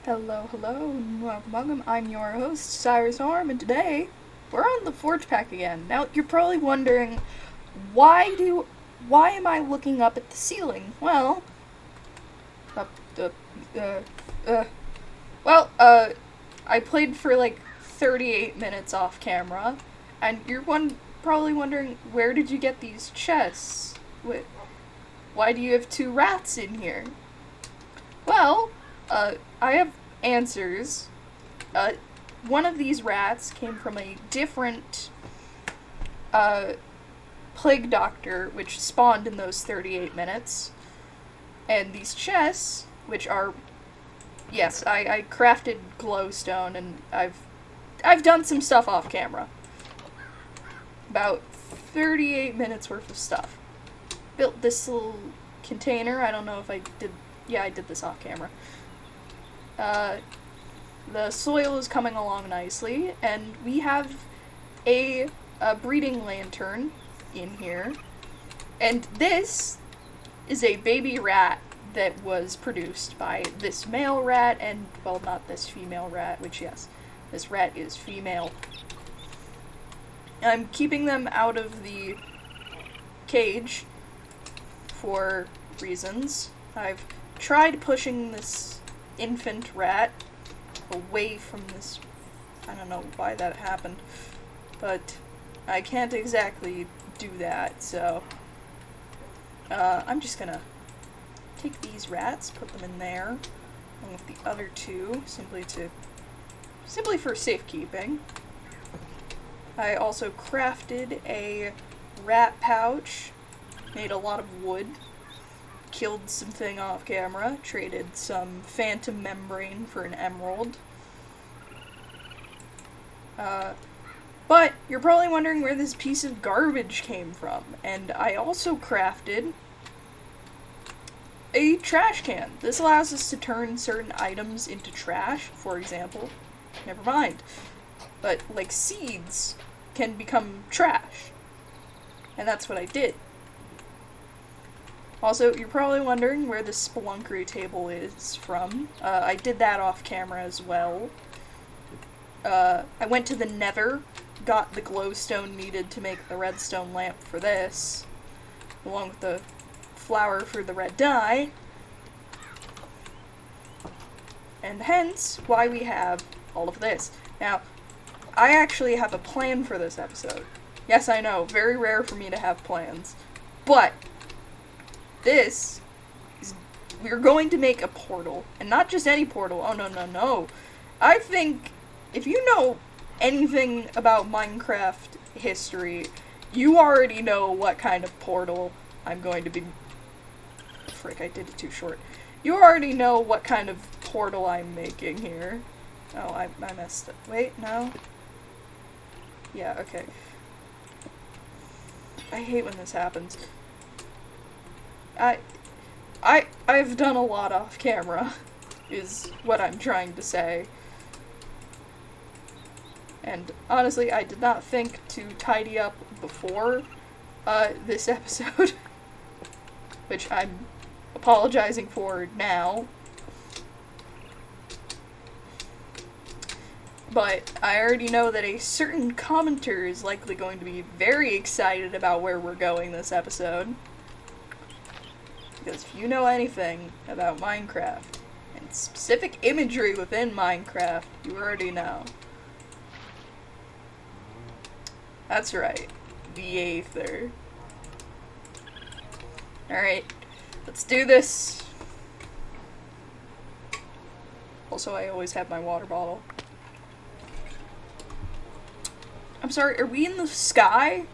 Hello, hello, and welcome. I'm your host, Cyrus Arm, and today we're on the Forge Pack again. Now, you're probably wondering, why am I looking up at the ceiling? Well, I played for like 38 minutes off camera, and you're probably wondering, where did you get these chests? Why do you have two rats in here? Well, I have answers. One of these rats came from a different, plague doctor, which spawned in those 38 minutes. And these chests, which are, yes, I crafted glowstone, and I've done some stuff off camera. About 38 minutes worth of stuff. Built this little container. I don't know if I did. Yeah, I did this off camera. The soil is coming along nicely, and we have a breeding lantern in here. And this is a baby rat that was produced by this male rat, and, well, not this female rat, which, yes, this rat is female. I'm keeping them out of the cage for reasons. I've tried pushing this infant rat away from this. I don't know why that happened, but I can't exactly do that, so I'm just gonna take these rats, put them in there, along with the other two, simply for safekeeping. I also crafted a rat pouch, made a lot of wood, killed something off camera, traded some phantom membrane for an emerald. But you're probably wondering where this piece of garbage came from, and I also crafted a trash can. This allows us to turn certain items into trash, for example. Never mind. But, like, seeds can become trash. And that's what I did. Also, you're probably wondering where the spelunkery table is from. I did that off camera as well. I went to the Nether, got the glowstone needed to make the redstone lamp for this, along with the flour for the red dye, and hence why we have all of this. Now, I actually have a plan for this episode. Yes, I know, very rare for me to have plans, but we're going to make a portal, and not just any portal. Oh, no. I think if you know anything about Minecraft history, you already know what kind of portal I'm going to be. Frick, I did it too short. You already know what kind of portal I'm making here. Oh, I messed up. Wait, no. Yeah, okay. I hate when this happens. I've done a lot off camera, is what I'm trying to say. And honestly, I did not think to tidy up before this episode, which I'm apologizing for now. But I already know that a certain commenter is likely going to be very excited about where we're going this episode. Because if you know anything about Minecraft, and specific imagery within Minecraft, you already know. That's right, the Aether. Alright, let's do this. Also, I always have my water bottle. I'm sorry, are we in the sky?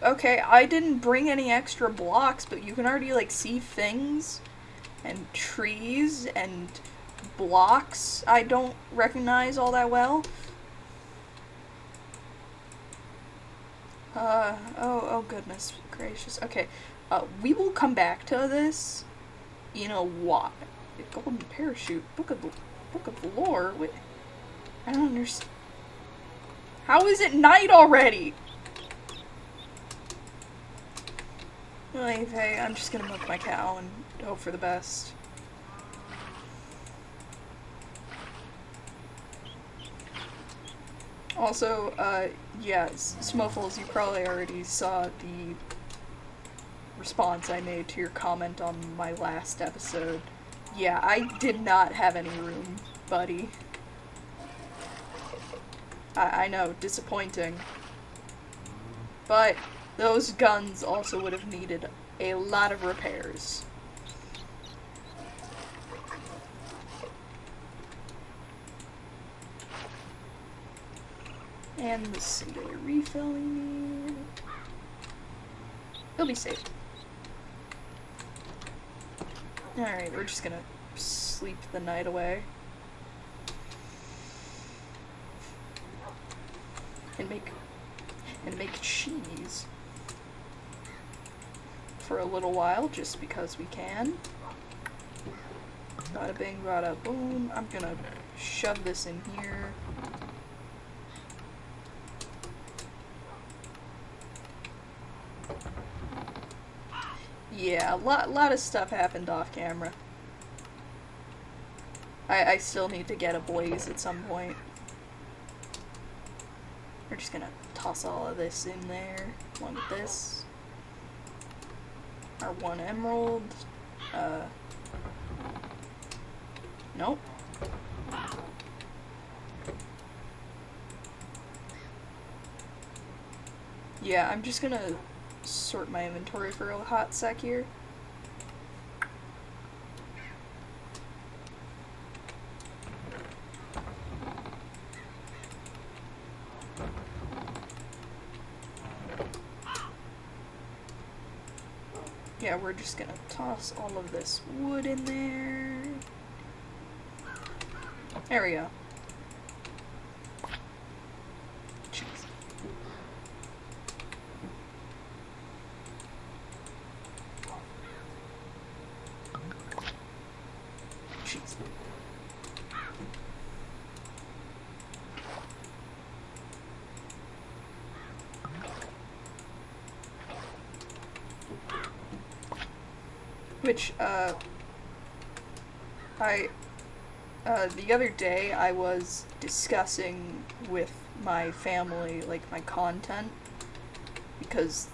Okay, I didn't bring any extra blocks, but you can already, like, see things, and trees, and blocks I don't recognize all that well. Oh goodness gracious. Okay, we will come back to this in a while. Golden parachute, book of lore. Wait, I don't understand. How is it night already? Hey, I'm just gonna milk my cow and hope for the best. Also, yeah, Smuffles, you probably already saw the response I made to your comment on my last episode. Yeah, I did not have any room, buddy. I know, disappointing. But those guns also would have needed a lot of repairs. And the singular refill we need. He'll be safe. Alright, we're just gonna sleep the night away. And make cheese. For a little while, just because we can. Bada bing, bada boom. I'm gonna shove this in here. Yeah, a lot of stuff happened off camera. I still need to get a blaze at some point. We're just gonna toss all of this in there, along with this. Our 1 emerald. Nope. Yeah, I'm just gonna sort my inventory for a hot sec here. Yeah, we're just gonna toss all of this wood in there. There we go. Jeez. Jeez. Which, the other day I was discussing with my family, like, my content, because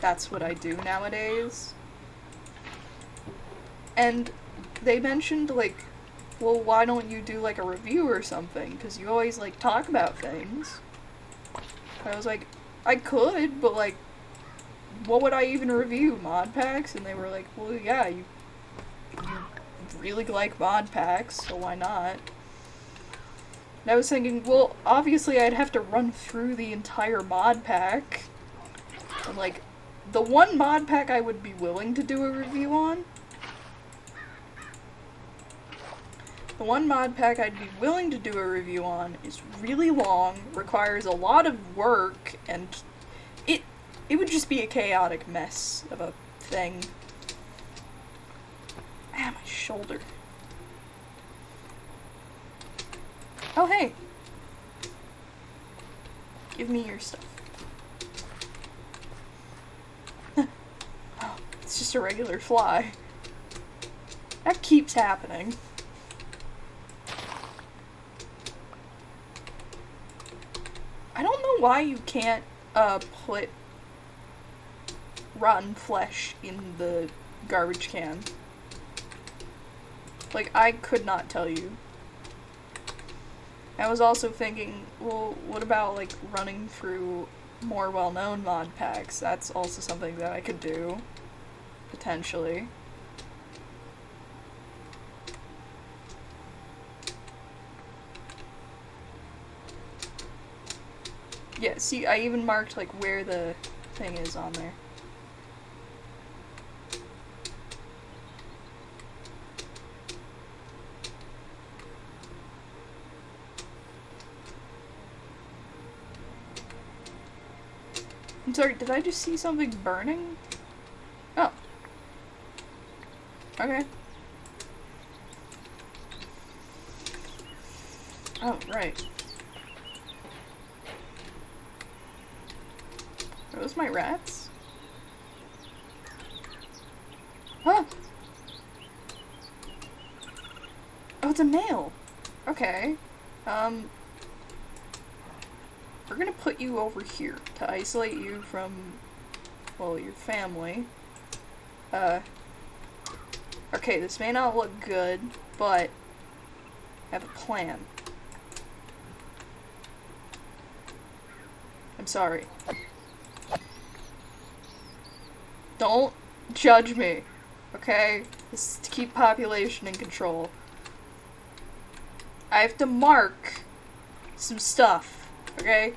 that's what I do nowadays. And they mentioned, like, well, why don't you do, like, a review or something? Because you always, like, talk about things. I was like, I could, but, like, what would I even review? Mod packs? And they were like, well, yeah, you really like mod packs, so why not? And I was thinking, well, obviously I'd have to run through the entire mod pack. And, like, the one mod pack I would be willing to do a review on, the one mod pack I'd be willing to do a review on is really long, requires a lot of work, and it would just be a chaotic mess of a thing. Ah, my shoulder. Oh, hey. Give me your stuff. Oh, it's just a regular fly. That keeps happening. I don't know why you can't, put rotten flesh in the garbage can. Like, I could not tell you. I was also thinking, well, what about, like, running through more well-known mod packs? That's also something that I could do. Potentially. Yeah, see, I even marked, like, where the thing is on there. I'm sorry, did I just see something burning? Oh. Okay. Oh, right. Are those my rats? Huh? Oh, it's a male. Okay. We're gonna put you over here to isolate you from, well, your family. Okay, this may not look good, but I have a plan. I'm sorry. Don't judge me, okay? This is to keep population in control. I have to mark some stuff, okay?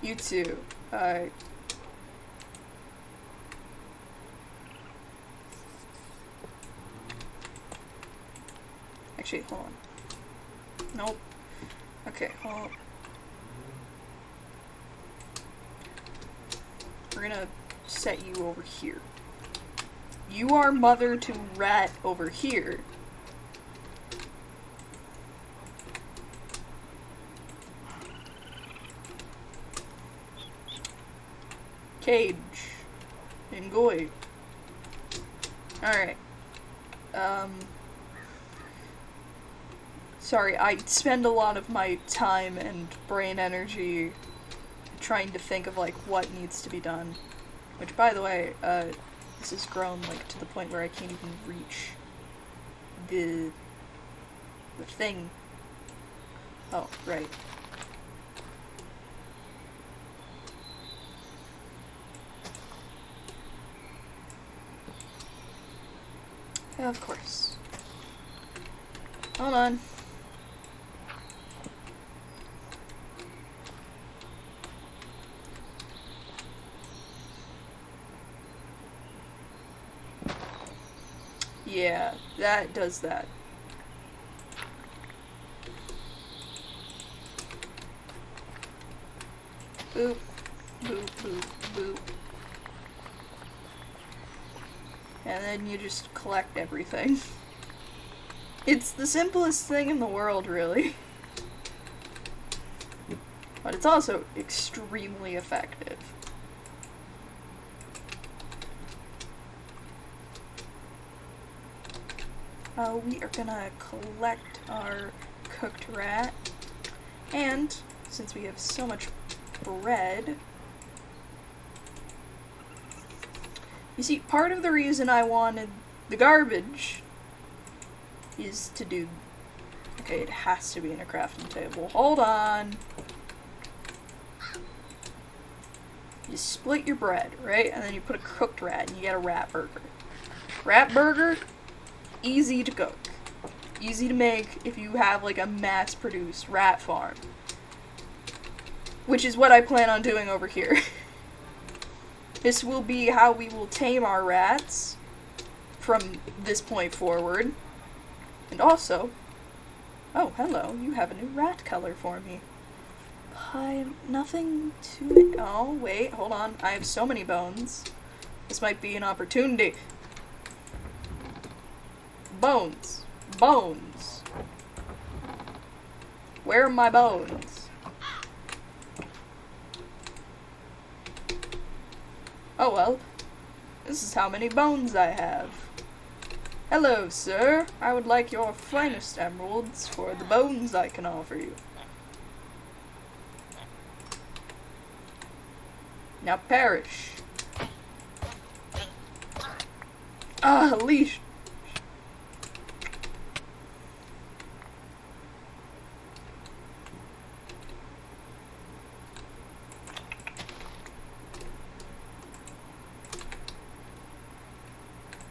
You two, actually, hold on. Nope. Okay, hold on. We're gonna set you over here. You are mother to rat over here. Cage. Ngoi. Alright. Sorry, I spend a lot of my time and brain energy trying to think of, like, what needs to be done. Which, by the way, this has grown, like, to the point where I can't even reach the thing. Oh, right. Of course. Hold on. Yeah, that does that. Boop, boop, boop, boop. And then you just collect everything. It's the simplest thing in the world, really. But it's also extremely effective. We are gonna collect our cooked rat. And, since we have so much bread... You see, part of the reason I wanted the garbage is to do... Okay, it has to be in a crafting table. Hold on. You split your bread, right? And then you put a cooked rat and you get a rat burger. Rat burger, easy to cook. Easy to make if you have, like, a mass-produced rat farm. Which is what I plan on doing over here. This will be how we will tame our rats from this point forward. And also, oh, hello, you have a new rat color for me. Nothing to it. Oh, wait, hold on. I have so many bones. This might be an opportunity. Bones. Bones. Where are my bones? Oh well, this is how many bones I have. Hello, sir. I would like your finest emeralds for the bones I can offer you. Now perish. Ah, leash.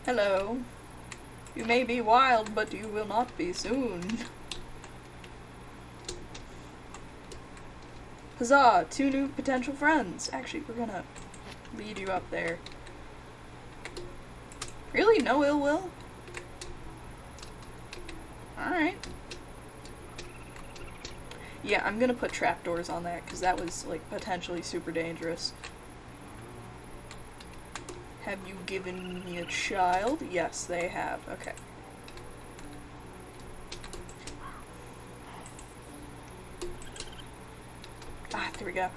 Hello. You may be wild, but you will not be soon. Huzzah! 2 new potential friends. Actually, we're gonna lead you up there. Really? No ill will? Alright. Yeah, I'm gonna put trapdoors on that, because that was, like, potentially super dangerous. Have you given me a child? Yes, they have. Okay. Ah, there we go.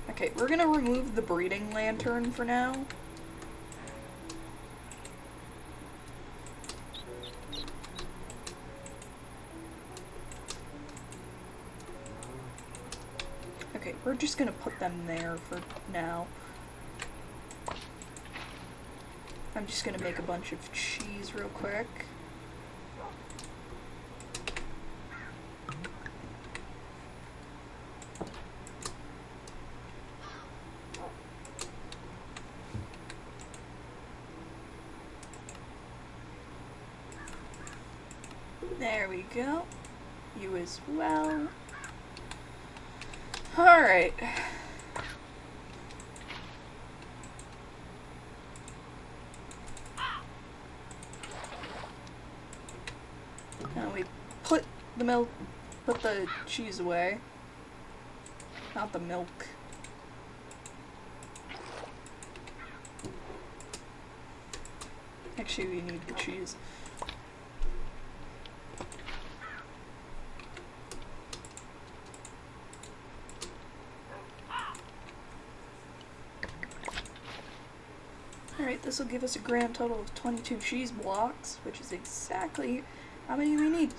Okay, we're gonna remove the breeding lantern for now. Okay, we're just gonna put them there for now. I'm just gonna make a bunch of cheese real quick. There we go. You as well. Alright. Now we put the cheese away. Not the milk. Actually, we need the cheese. Alright, this will give us a grand total of 22 cheese blocks, which is exactly how many we need.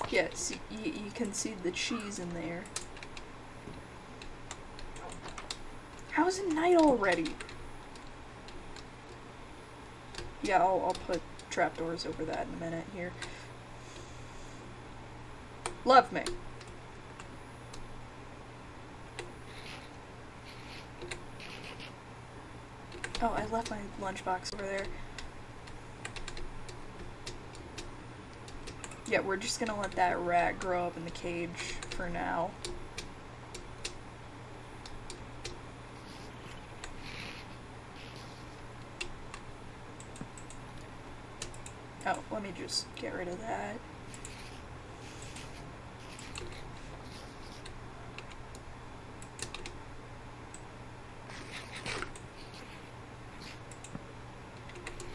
Yes, you can see the cheese in there. How is it night already? Yeah, I'll put trapdoors over that in a minute here. Love me. Oh, I left my lunchbox over there. Yeah, we're just gonna let that rat grow up in the cage for now. Oh, let me just get rid of that.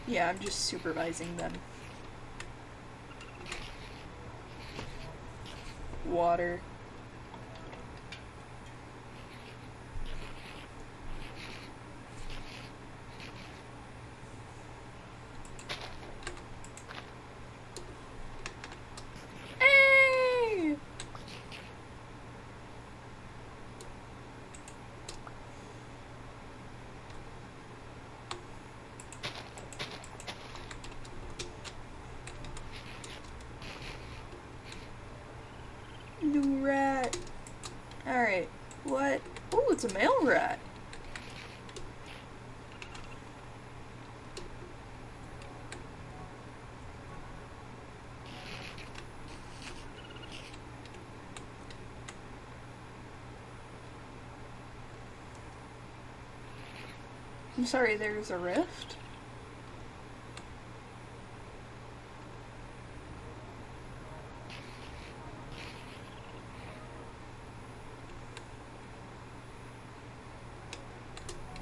Yeah, I'm just supervising them. Water. Hey! New rat. Alright, what? Oh, it's a male rat. I'm sorry, there's a rift?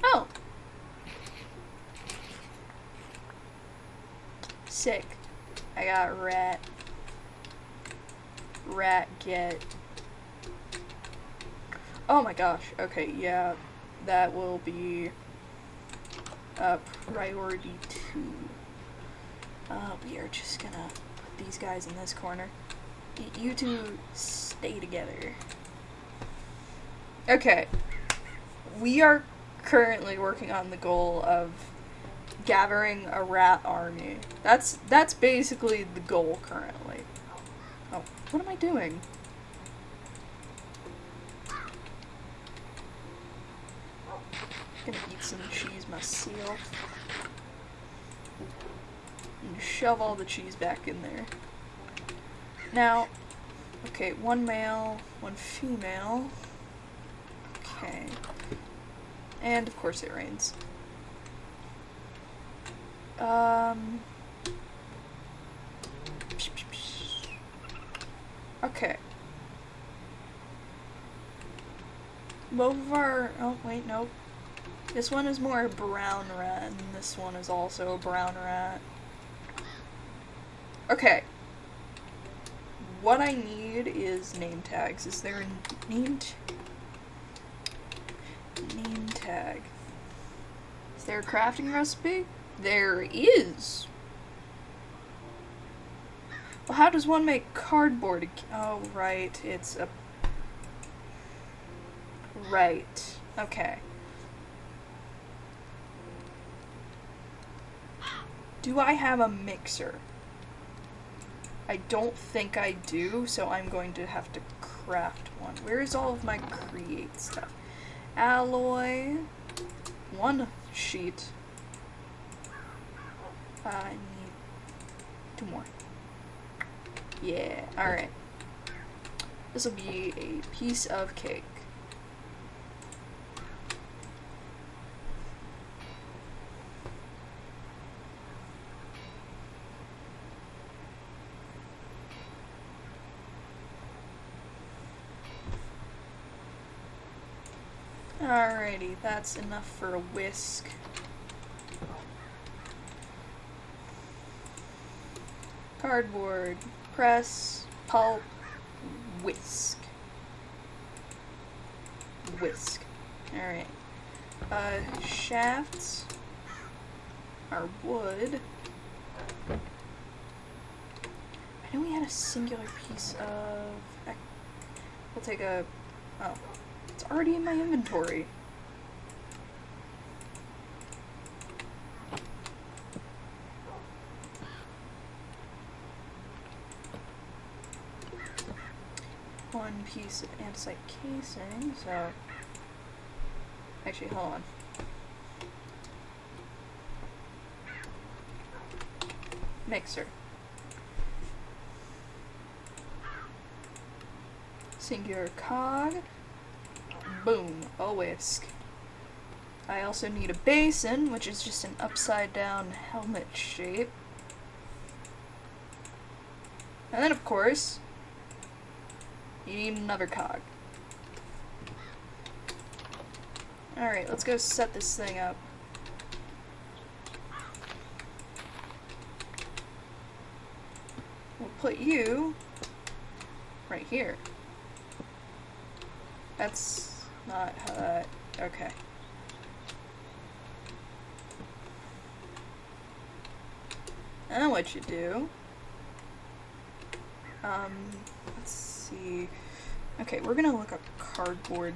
Oh. Sick. I got rat. Rat get. Oh my gosh. Okay, yeah. That will be priority 2. We are just gonna put these guys in this corner. You two stay together. Okay. We are currently working on the goal of gathering a rat army. That's basically the goal currently. Oh, what am I doing? I'm gonna eat some cheese myself. And shove all the cheese back in there. Now, okay, 1 male, 1 female. Okay. And of course it rains. Okay. Both of our, oh wait, nope. This one is more a brown rat, and this one is also a brown rat. Okay. What I need is name tags. Is there a name tag? Is there a crafting recipe? There is. Well, how does one make cardboard? Oh, right. It's a... Right. Okay. Do I have a mixer? I don't think I do, so I'm going to have to craft one. Where is all of my create stuff? Alloy. 1 sheet. I need 2 more. Yeah, alright. This will be a piece of cake. Alrighty, that's enough for a whisk. Cardboard, press, pulp, whisk. Whisk. Alright. Shafts are wood. I know we had a singular piece of... We'll take a... Oh. It's already in my inventory. One piece of andesite casing, so... Actually, hold on. Mixer. Singular cog. Boom, a whisk. I also need a basin, which is just an upside down helmet shape. And then, of course, you need another cog. Alright, let's go set this thing up. We'll put you right here. That's not how that... Okay. And then what you do... let's see... Okay, we're gonna look up cardboard.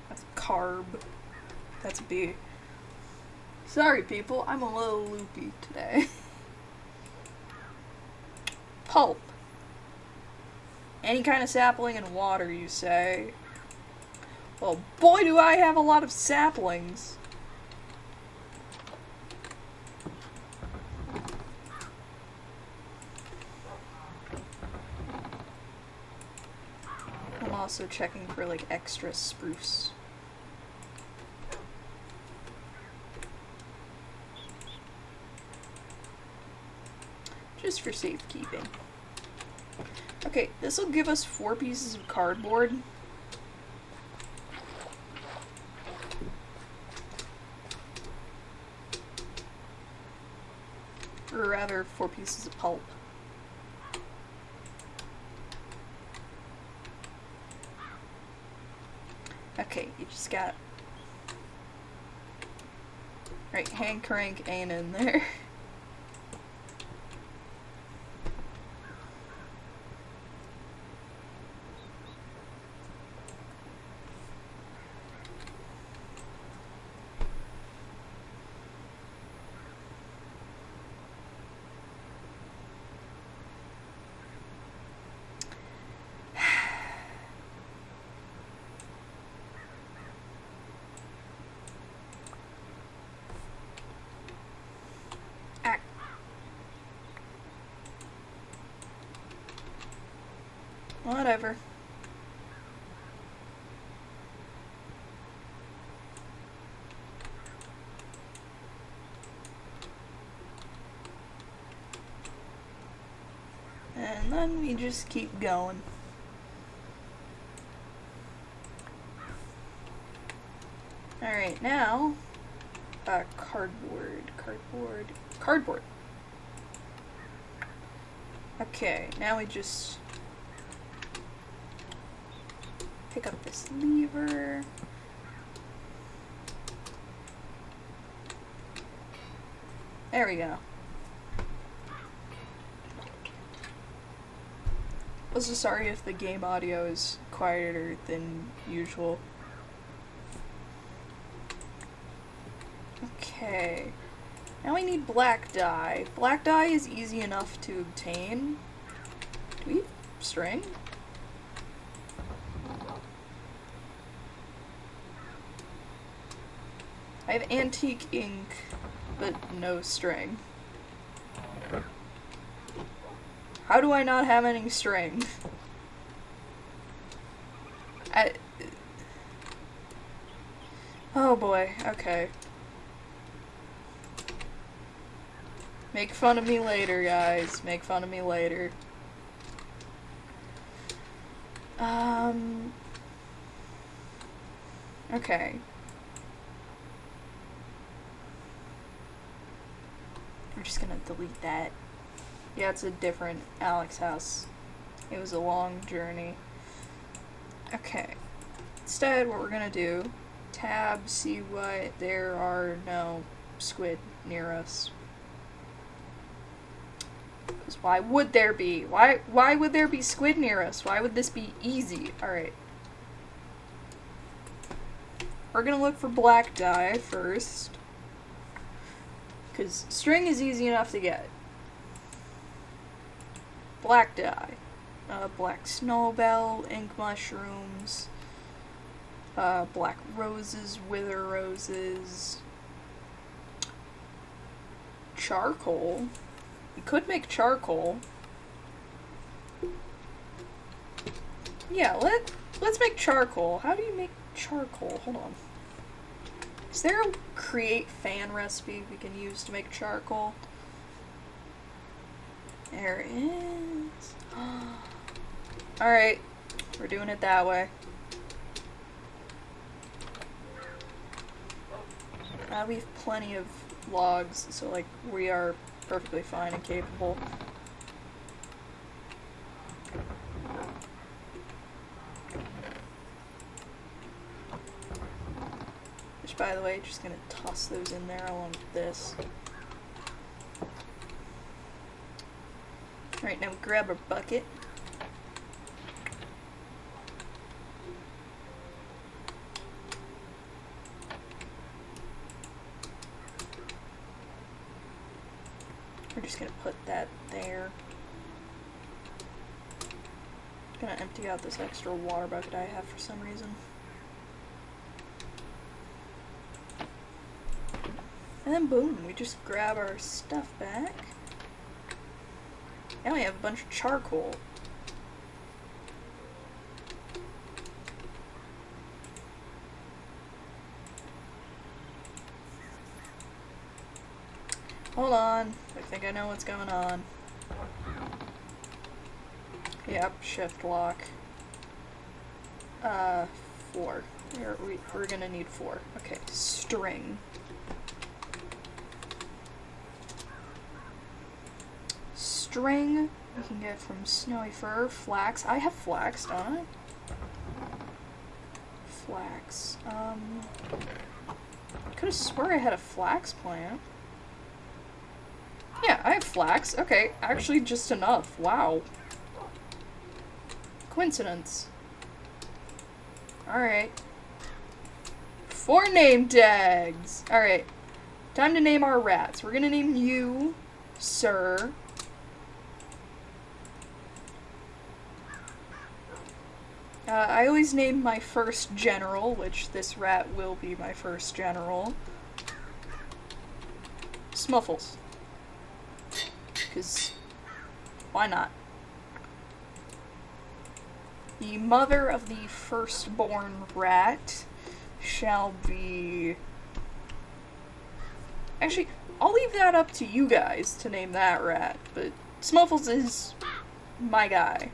That's carb. That's B. Sorry, people, I'm a little loopy today. Pulp. Any kind of sapling and water, you say? Well, boy, do I have a lot of saplings. I'm also checking for, like, extra spruce. Just for safekeeping. Okay, this will give us 4 pieces of cardboard. Or rather, 4 pieces of pulp. Okay, you just got... Right, hand crank ain't in there. Whatever. And then we just keep going. Alright, now, cardboard. Okay, now we just pick up this lever, There we go. Also sorry if the game audio is quieter than usual. Okay. Now we need black dye. Black dye is easy enough to obtain. Do we have string? I have antique ink, but no string. How do I not have any string? Oh boy, okay. Make fun of me later, guys. Make fun of me later. Okay. We're just gonna delete that. Yeah, it's a different Alex house. It was a long journey. Okay. Instead, what we're gonna do, tab, see what, there are no squid near us. Because why would there be? Why would there be squid near us? Why would this be easy? Alright. We're gonna look for black dye first. Because string is easy enough to get. Black dye. Black snowbell, ink mushrooms, black roses, wither roses, charcoal. We could make charcoal. Yeah, let's make charcoal. How do you make charcoal? Hold on. Is there a create fan recipe we can use to make charcoal? There is. Alright, we're doing it that way. We have plenty of logs, so like we are perfectly fine and capable. Which, by the way, just gonna toss those in there along with this. Alright, now we grab our bucket. We're just gonna put that there. Gonna empty out this extra water bucket I have for some reason. And then boom, we just grab our stuff back. Now we have a bunch of charcoal. Hold on, I think I know what's going on. Yep, shift lock. 4. We're gonna need 4. Okay, string. String we can get from snowy fur, flax. I have flax, don't I? Flax. Could have swore I had a flax plant. Yeah, I have flax. Okay, actually just enough. Wow. Coincidence. Alright. 4 name tags! Alright. Time to name our rats. We're gonna name you, Sir. I always name my first general, which this rat will be my first general. Smuffles. Because, why not? The mother of the firstborn rat shall be... Actually, I'll leave that up to you guys to name that rat, but Smuffles is my guy.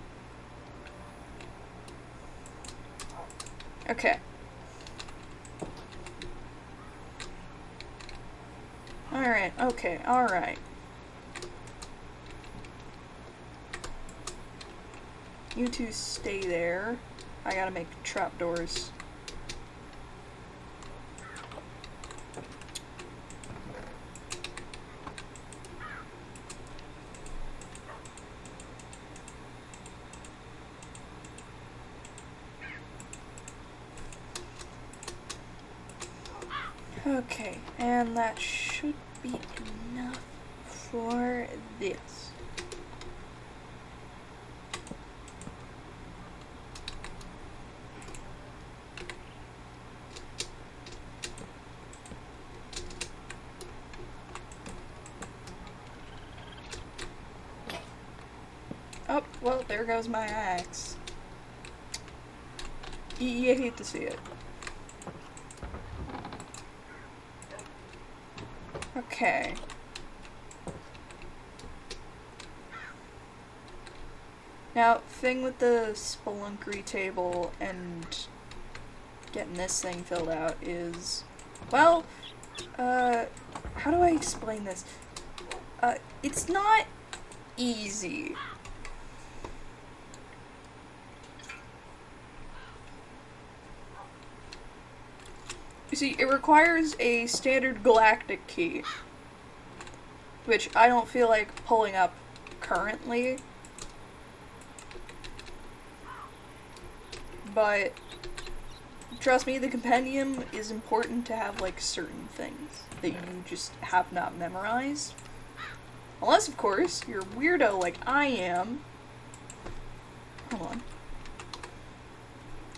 Okay. Alright, okay, alright. You two stay there. I gotta make trapdoors. Okay, and that should be enough for this. Oh, well, there goes my axe. You hate to see it. Okay. Now, thing with the spelunkery table and getting this thing filled out is, well, how do I explain this? It's not easy. You see, it requires a standard galactic key, which I don't feel like pulling up currently. But trust me, the compendium is important to have, like, certain things that you just have not memorized. Unless, of course, you're a weirdo like I am. Hold on.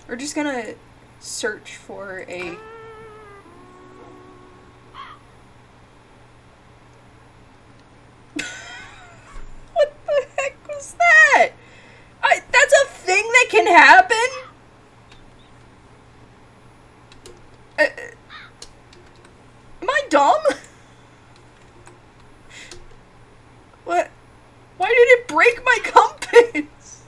We're just gonna search for a... What the heck was that? That's a thing that can happen? Am I dumb? What? Why did it break my compass?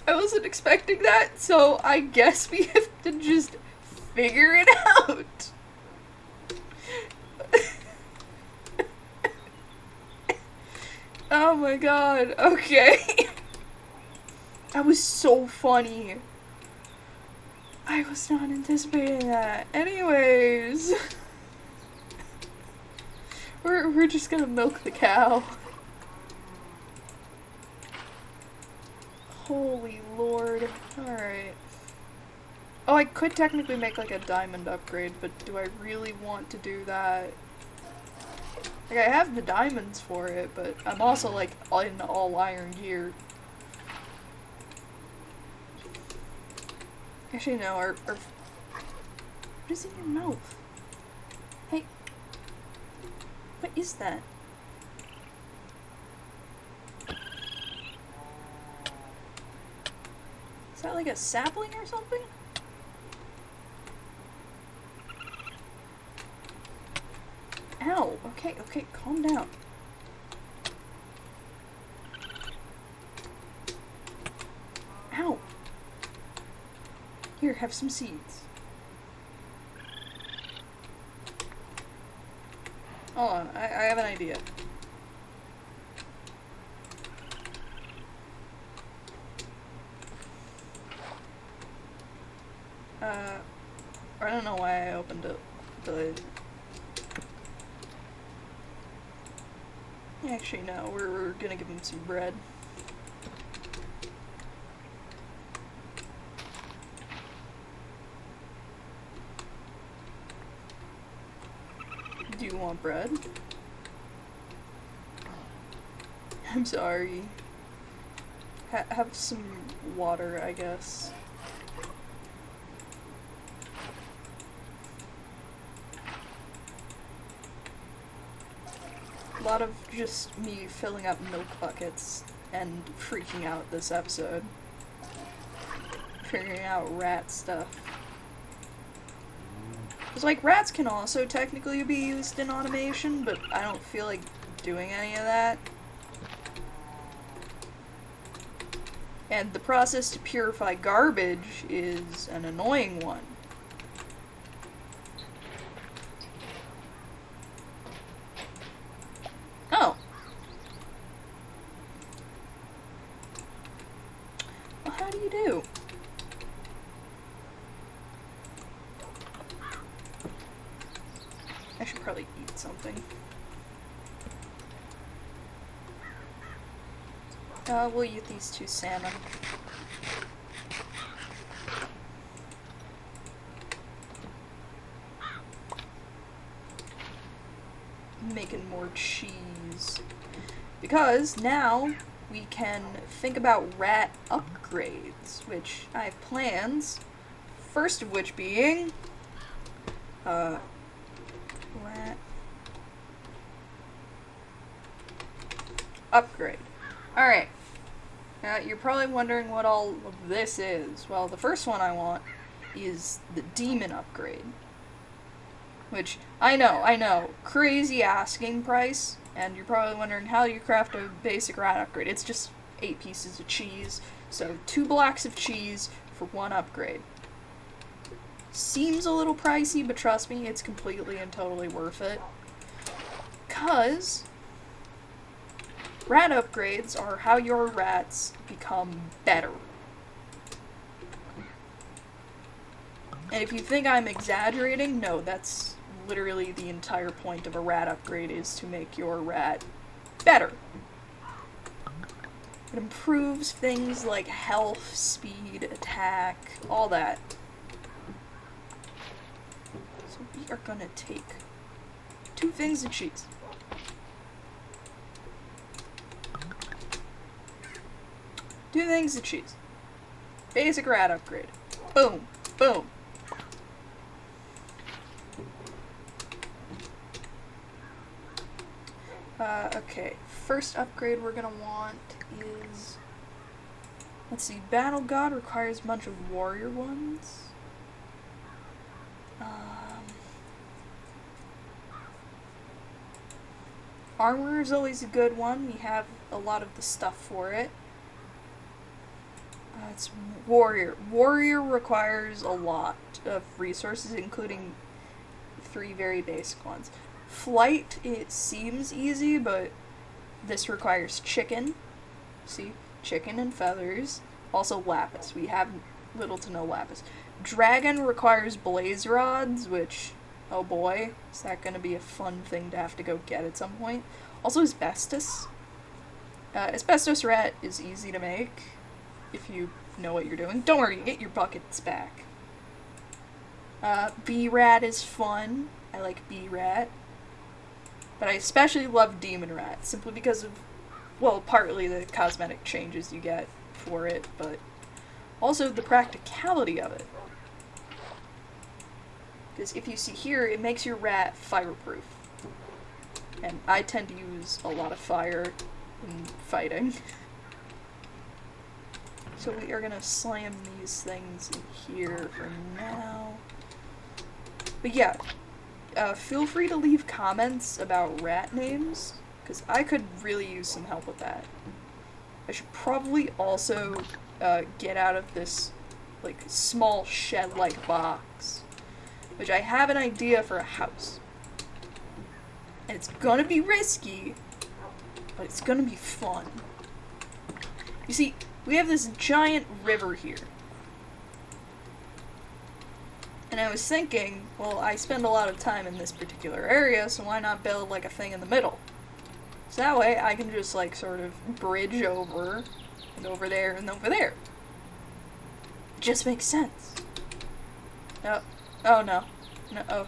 I wasn't expecting that, so I guess we have to just figure it out. Oh my god, okay. That was so funny. I was not anticipating that. Anyways. We're just gonna milk the cow. Holy lord. Alright. Oh, I could technically make like a diamond upgrade, but do I really want to do that? Like, I have the diamonds for it, but I'm also like in all iron gear. Actually, no, what is in your mouth? Hey. What is that? Is that like a sapling or something? Ow. Okay, okay, calm down. Ow. Here, have some seeds. Hold on, I have an idea. I don't know why I opened it, but... Actually, no, we're gonna give him some bread. Do you want bread? I'm sorry. Have some water, I guess. A lot of just me filling up milk buckets and freaking out this episode. Figuring out rat stuff. Because, like, rats can also technically be used in automation, but I don't feel like doing any of that. And the process to purify garbage is an annoying one. Oh. Well, how do you do? I should probably eat something. We'll eat these two salmon. making more cheese. Because now we can think about rat upgrades, which I have plans. First of which being, rat upgrade. Alright. Now, you're probably wondering what all of this is. Well, the first one I want is the demon upgrade. Which, I know, crazy asking price, and you're probably wondering how you craft a basic rat upgrade. It's just 8 pieces of cheese, so 2 blocks of cheese for 1 upgrade. Seems a little pricey, but trust me, it's completely and totally worth it. 'Cause rat upgrades are how your rats become better. And if you think I'm exaggerating, no, that's literally the entire point of a rat upgrade, is to make your rat better. It improves things like health, speed, attack, all that. So we are gonna take 2 things of cheese. Two things of cheese. Basic rat upgrade. Boom. Boom. Okay. First upgrade we're gonna want is... Let's see. Battle God requires a bunch of warrior ones. Armor is always a good one. We have a lot of the stuff for it. It's warrior. Warrior requires a lot of resources, including 3 very basic ones. Flight, it seems easy, but this requires chicken. See? Chicken and feathers. Also lapis. We have little to no lapis. Dragon requires blaze rods, which, oh boy, is that going to be a fun thing to have to go get at some point. Also asbestos. Asbestos rat is easy to make if you know what you're doing. Don't worry, get your buckets back. Bee rat is fun. I like bee rat. But I especially love demon rat, simply because of, well, partly the cosmetic changes you get for it, but also the practicality of it. Because if you see here, it makes your rat fireproof. And I tend to use a lot of fire in fighting. So we are gonna slam these things in here for now. But yeah, feel free to leave comments about rat names, because I could really use some help with that. I should probably also get out of this, like, small shed-like box, which I have an idea for a house. And it's gonna be risky, but it's gonna be fun. You see, we have this giant river here. And I was thinking, well, I spend a lot of time in this particular area, so why not build, like, a thing in the middle? So that way, I can just, like, sort of bridge over, and over there, and over there. It just makes sense. No. Oh, no. No, oh.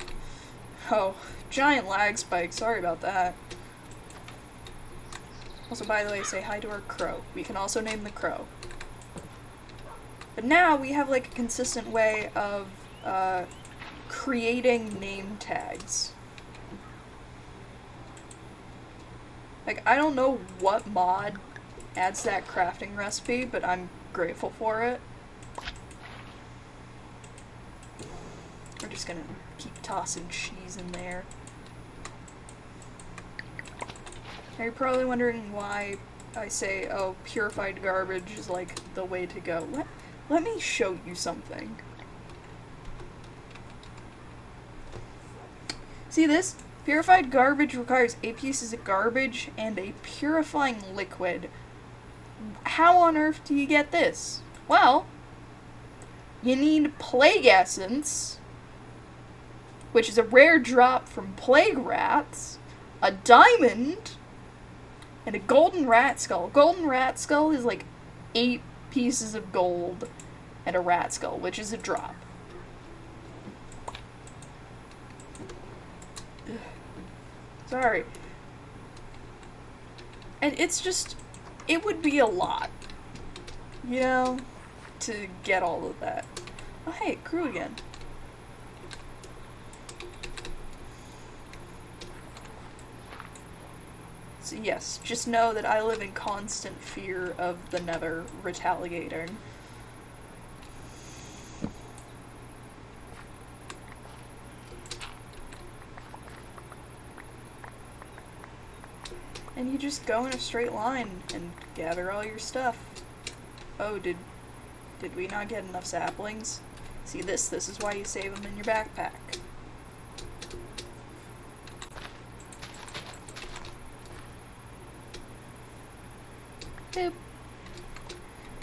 Oh. Giant lag spike, sorry about that. Also, by the way, say hi to our crow. We can also name the crow. But now we have, like, a consistent way of creating name tags. Like, I don't know what mod adds that crafting recipe, but I'm grateful for it. We're just gonna keep tossing cheese in there. Now you're probably wondering why I say, oh, purified garbage is, like, the way to go. Let me show you something. See this? Purified garbage requires 8 pieces of garbage and a purifying liquid. How on earth do you get this? Well, you need plague essence, which is a rare drop from plague rats, a diamond, and a golden rat skull. Golden rat skull is like 8 pieces of gold and a rat skull, which is a drop. Sorry. And it's just, it would be a lot, you know, to get all of that. Oh hey, it grew again. So yes, just know that I live in constant fear of the Nether retaliating. And you just go in a straight line and gather all your stuff. Oh, did we not get enough saplings? See, this is why you save them in your backpack. Boop.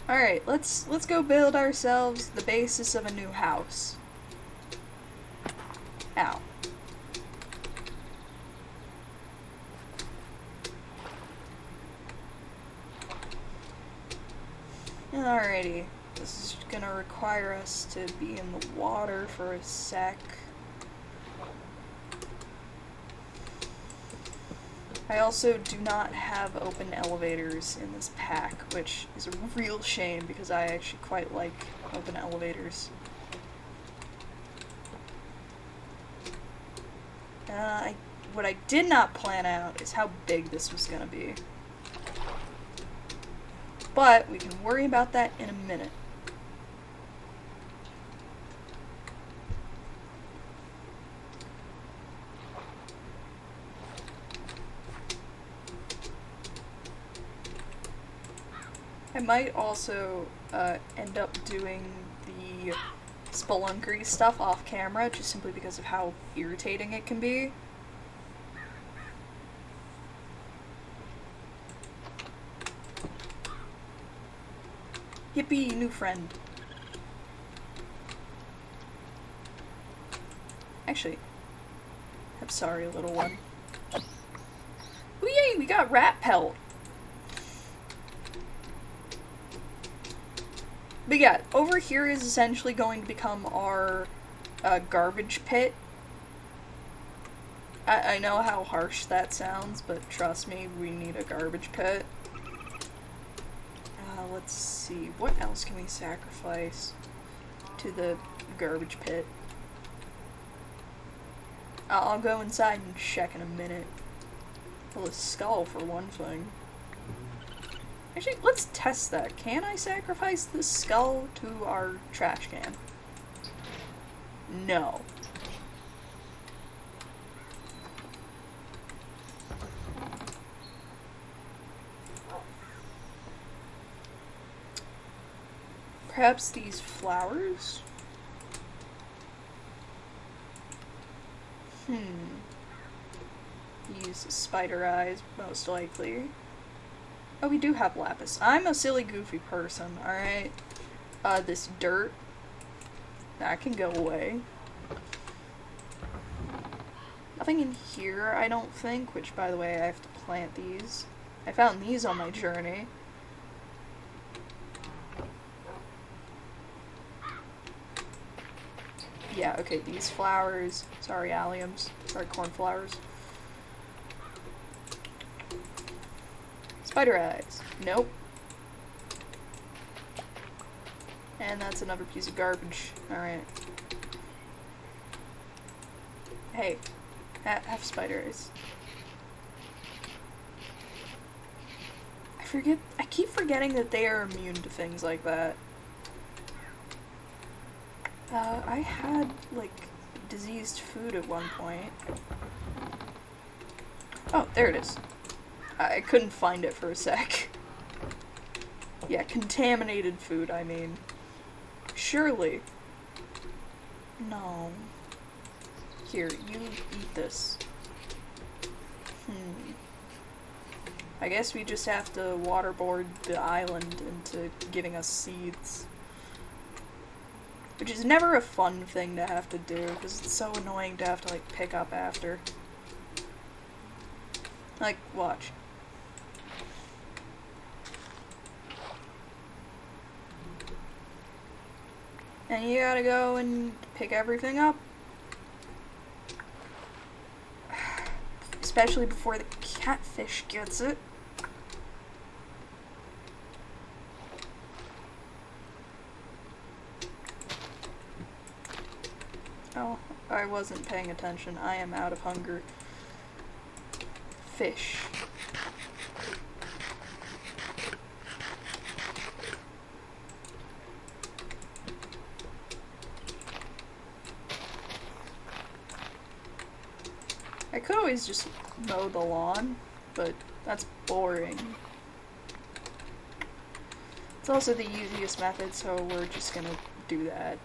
Alright, let's go build ourselves the basis of a new house. Ow. Alrighty. This is gonna require us to be in the water for a sec. I also do not have open elevators in this pack, which is a real shame because I actually quite like open elevators. What I did not plan out is how big this was gonna be. But we can worry about that in a minute. I might also end up doing the spelunkery stuff off camera, just simply because of how irritating it can be. Yippee, new friend. Actually, I'm sorry, little one. Oh yay, we got rat pelt. But yeah, over here is essentially going to become our garbage pit. I know how harsh that sounds, but trust me, we need a garbage pit. Let's see, what else can we sacrifice to the garbage pit? I'll go inside and check in a minute. Well, a skull for one thing. Actually, let's test that. Can I sacrifice the skull to our trash can? No. Perhaps these flowers? Use spider eyes, most likely. Oh, we do have lapis. I'm a silly, goofy person, alright? This dirt, that can go away. Nothing in here, I don't think, which, by the way, I have to plant these. I found these on my journey. Yeah, okay, these flowers. Sorry, alliums. Sorry, cornflowers. Spider eyes. Nope. And that's another piece of garbage. Alright. Hey, have spider eyes. I keep forgetting that they are immune to things like that. I had, like, diseased food at one point. Oh, there it is. I couldn't find it for a sec. Yeah, contaminated food, I mean. Surely. No. Here, you eat this. I guess we just have to waterboard the island into giving us seeds. Which is never a fun thing to have to do, because it's so annoying to have to, like, pick up after. Like, watch. And you gotta go and pick everything up. especially before the catfish gets it. Oh, I wasn't paying attention. I am out of hunger. Fish. I could always just mow the lawn, but that's boring. It's also the easiest method, so we're just gonna do that.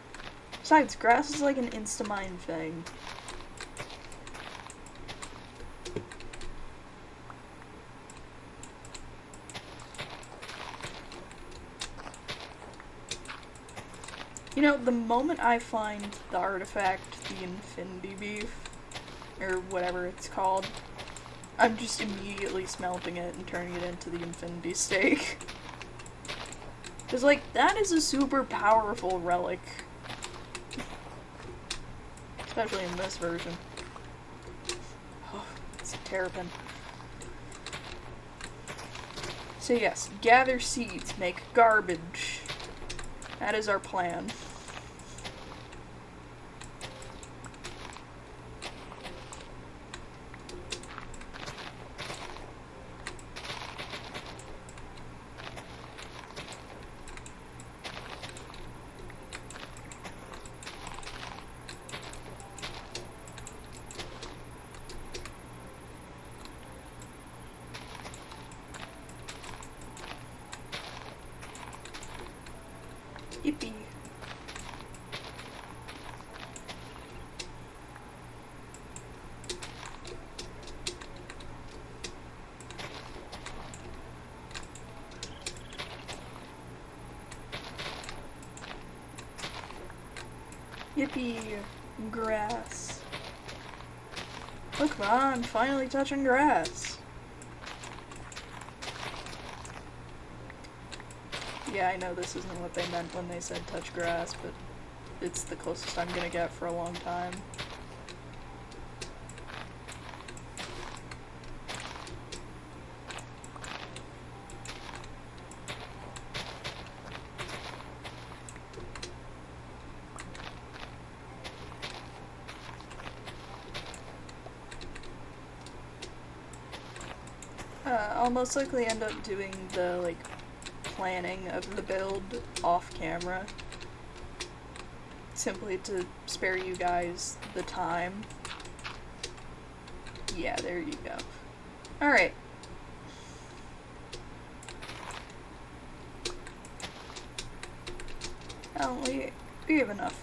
Besides, grass is like an insta-mine thing. You know, the moment I find the artifact, the Infinity Beef, or whatever it's called, I'm just immediately smelting it and turning it into the Infinity Steak. Because, like, that is a super powerful relic. Especially in this version. Oh, it's a terrapin. So yes, gather seeds, make garbage. That is our plan. Yippee. Yippee. Grass. Oh, come on, finally touching grass. Yeah, I know this isn't what they meant when they said touch grass, but it's the closest I'm gonna get for a long time. I'll most likely end up doing the, like, planning of the build off camera, simply to spare you guys the time. Yeah, there you go. Alright. Oh, we have enough.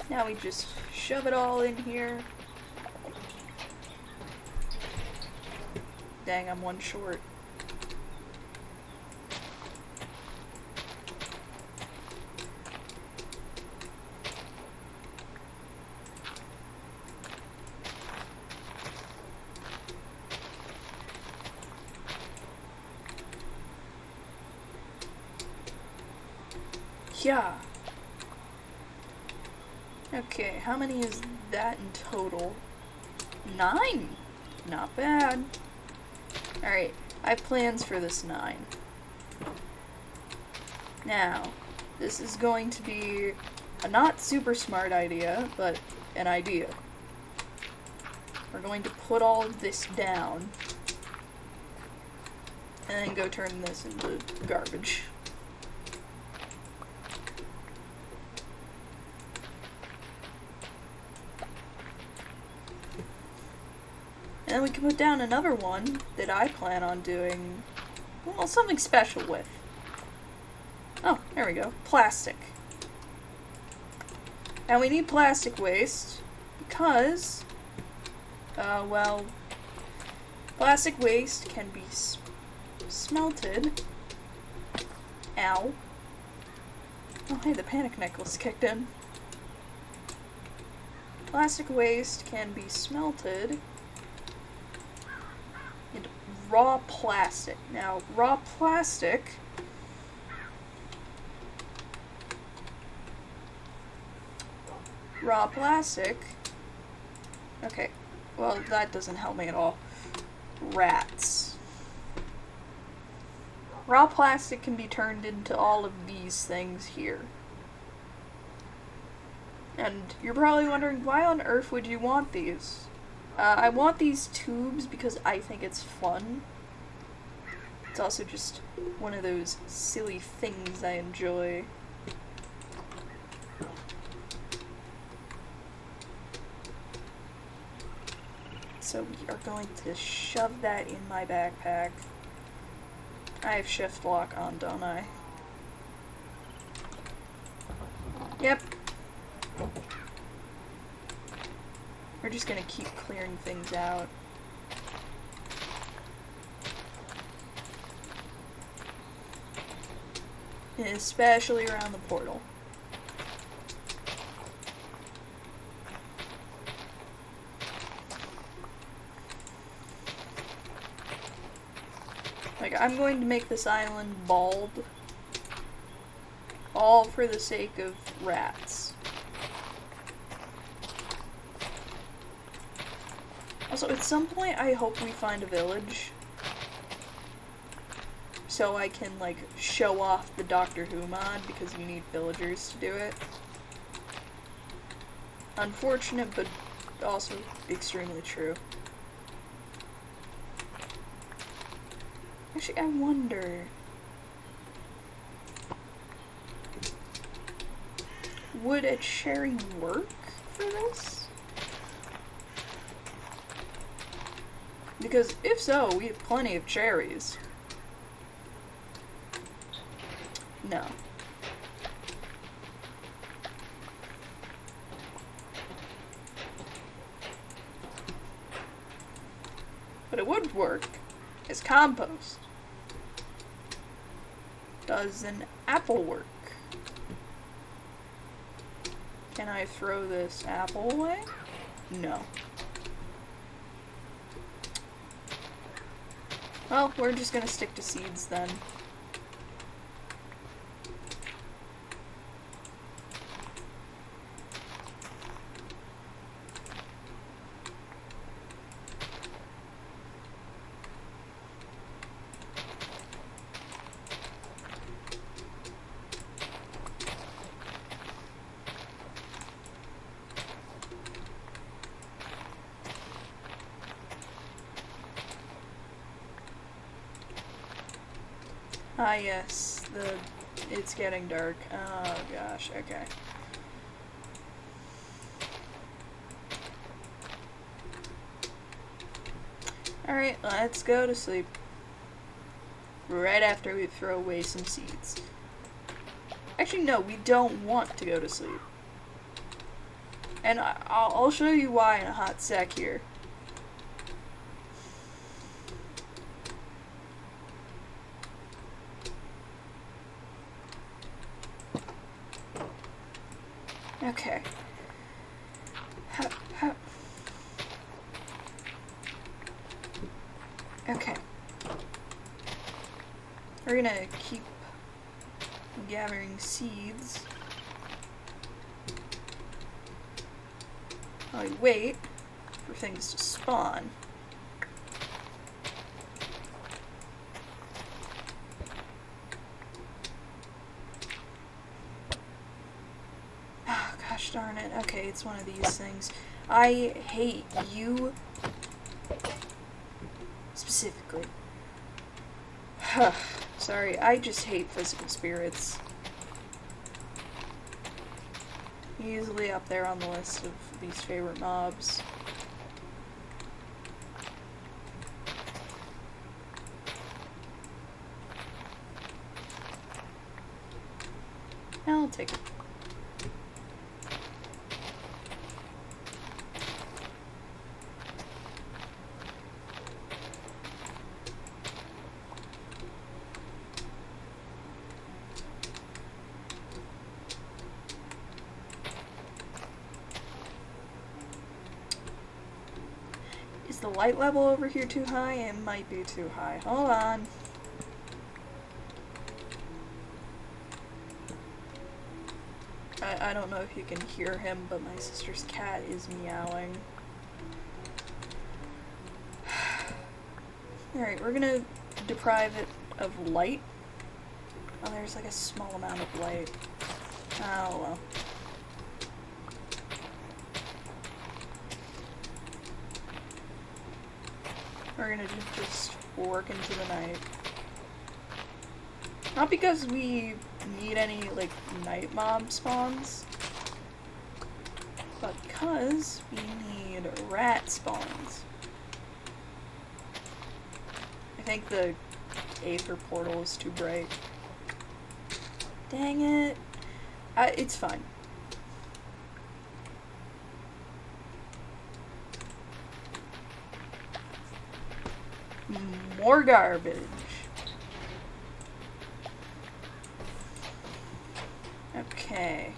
Now we just shove it all in here. Dang, I'm one short. Yeah. Okay, how many is that in total? 9! Not bad. Alright, I have plans for this 9. Now, this is going to be a not super smart idea, but an idea. We're going to put all of this down, and then go turn this into garbage. And then we can put down another one that I plan on doing, well, something special with. Oh, there we go. Plastic. And we need plastic waste because, well, plastic waste can be smelted. Ow. Oh, hey, the panic necklace kicked in. Plastic waste can be smelted into raw plastic. Now, raw plastic raw plastic. Okay, well, that doesn't help me at all. Rats. Raw plastic can be turned into all of these things here. And you're probably wondering, why on earth would you want these? I want these tubes because I think it's fun. It's also just one of those silly things I enjoy. So we are going to shove that in my backpack. I have shift lock on, don't I? Yep. We're just gonna keep clearing things out. Especially around the portal. Like, I'm going to make this island bald. All for the sake of rats. Also, at some point, I hope we find a village. So I can, like, show off the Doctor Who mod, because you need villagers to do it. Unfortunate, but also extremely true. Actually, I wonder... would a cherry work for this? Because if so, we have plenty of cherries. No. But it would work as compost. Does an apple work? Can I throw this apple away? No. Well, we're just gonna stick to seeds then. Ah, yes, it's getting dark. Oh gosh, okay. Alright, let's go to sleep. Right after we throw away some seeds. Actually, no, we don't want to go to sleep. And I'll show you why in a hot sec here. Okay. Okay. We're gonna keep gathering seeds while we wait for things to spawn. Gosh darn it. Okay, it's one of these things. I hate you specifically. Sorry, I just hate physical spirits. Easily up there on the list of least favorite mobs. I'll take it. Is the light level over here too high? It might be too high. Hold on. I don't know if you can hear him, but my sister's cat is meowing. Alright, we're gonna deprive it of light. Oh, there's like a small amount of light. Oh well. We're gonna just work into the night. Not because we need any, like, night mob spawns, but because we need rat spawns. I think the Aether portal is too bright. Dang it. It's fine. More garbage. Okay.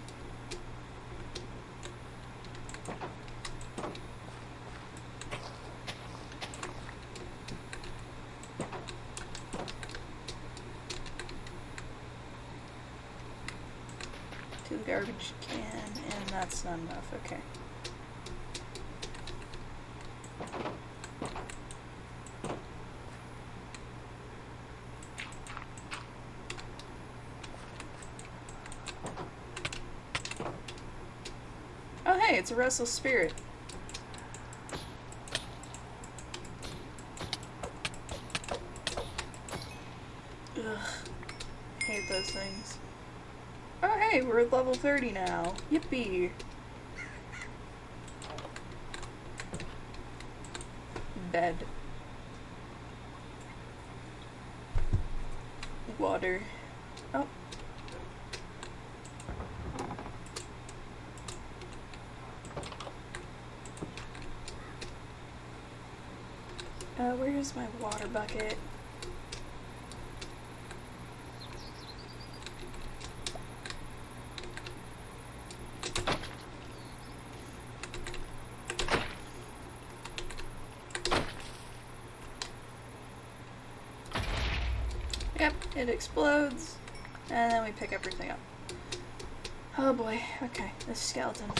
To the garbage can, and that's not enough. Okay. Oh hey, it's a restless spirit. Ugh. Hate those things. Oh hey, we're at level 30 now. Yippee. Bed. Water. Oh. Where's my water bucket? Yep, it explodes, and then we pick everything up. Oh boy, okay, this skeleton.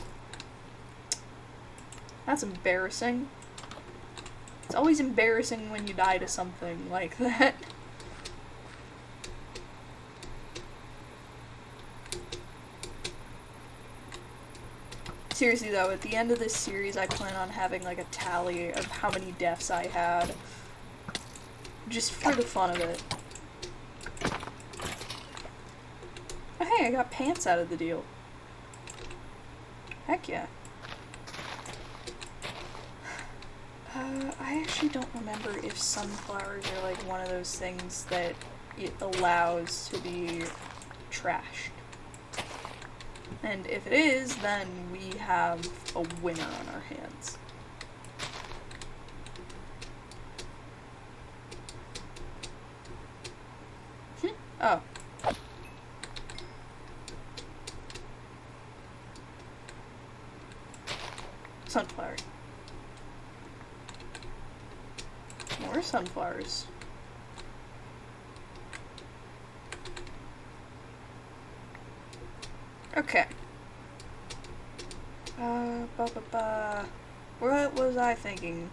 That's embarrassing. It's always embarrassing when you die to something like that. Seriously though, at the end of this series I plan on having like a tally of how many deaths I had. Just for the fun of it. Oh hey, I got pants out of the deal. Heck yeah. I actually don't remember if sunflowers are like one of those things that it allows to be trashed. And if it is, then we have a winner on our hands. Oh. Sunflower. More sunflowers. Okay. What was I thinking?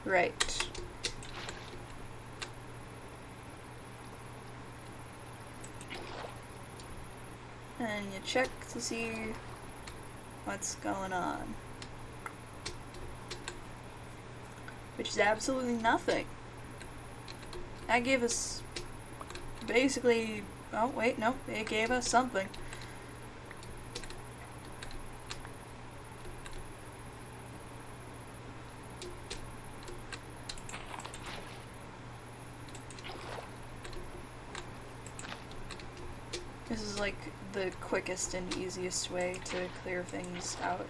Right. And you check to see what's going on. Which is absolutely nothing. That gave us basically... Oh, wait, no, it gave us something. This is like the quickest and easiest way to clear things out.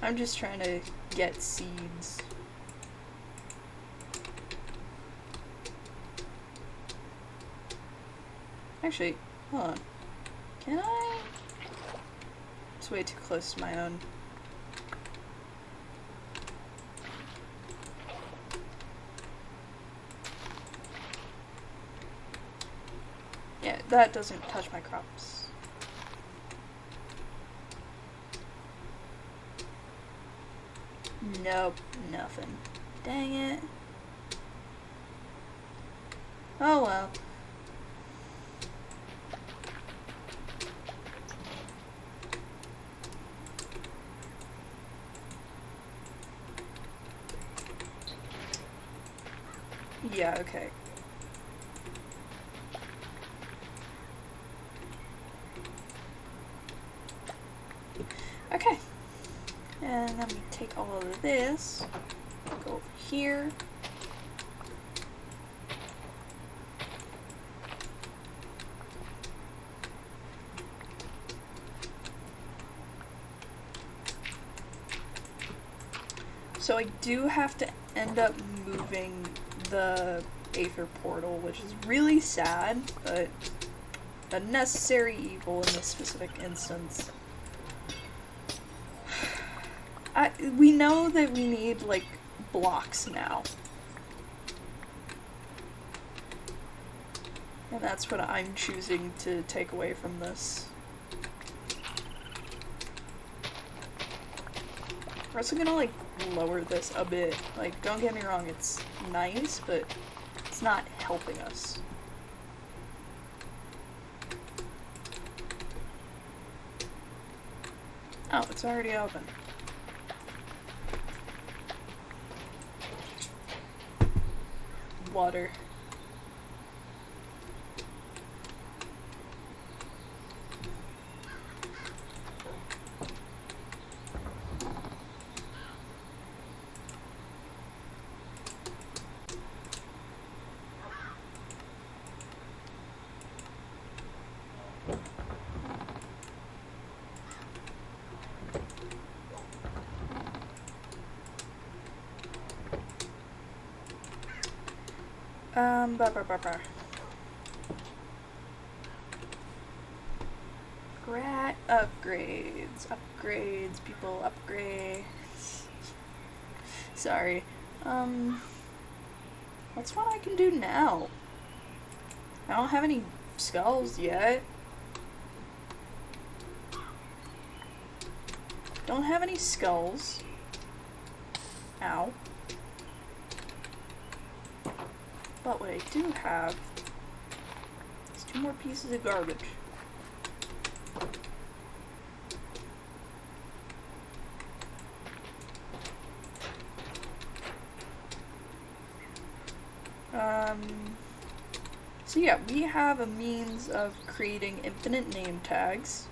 I'm just trying to get seeds. Actually, hold on. Can I It's way too close to my own. Yeah, that doesn't touch my crops. Nope, nothing. Dang it. Oh well. Yeah, okay. Okay. And let me take all of this, go over here. So I do have to end up moving the Aether portal, which is really sad, but a necessary evil in this specific instance. We know that we need, like, blocks now. And that's what I'm choosing to take away from this. We're also gonna, like, lower this a bit. Like, don't get me wrong, it's nice, but it's not helping us. Oh, it's already open. Water. Upgrades. Upgrades, people, upgrades. Sorry. What's what I can do now? I don't have any skulls yet. Don't have any skulls. Ow. But what I do have is 2 more pieces of garbage. So yeah, we have a means of creating infinite name tags.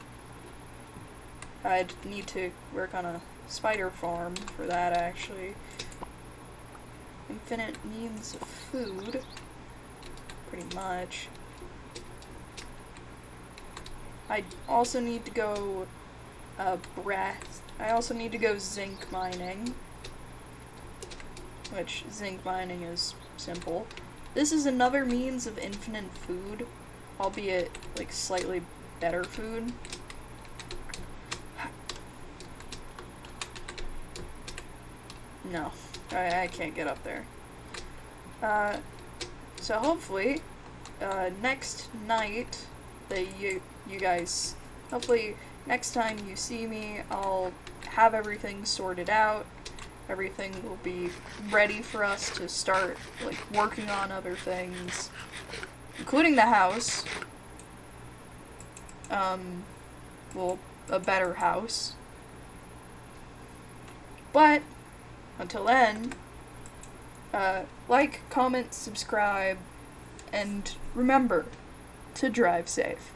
I'd need to work on a spider farm for that, actually. Infinite means of food, pretty much. I also need to go I also need to go zinc mining, which zinc mining is simple. This is another means of infinite food, albeit like slightly better food. No, I can't get up there. So hopefully, next night that you guys, hopefully next time you see me, I'll have everything sorted out. Everything will be ready for us to start, like, working on other things, including the house. Well, a better house. But until then, like, comment, subscribe, and remember to drive safe.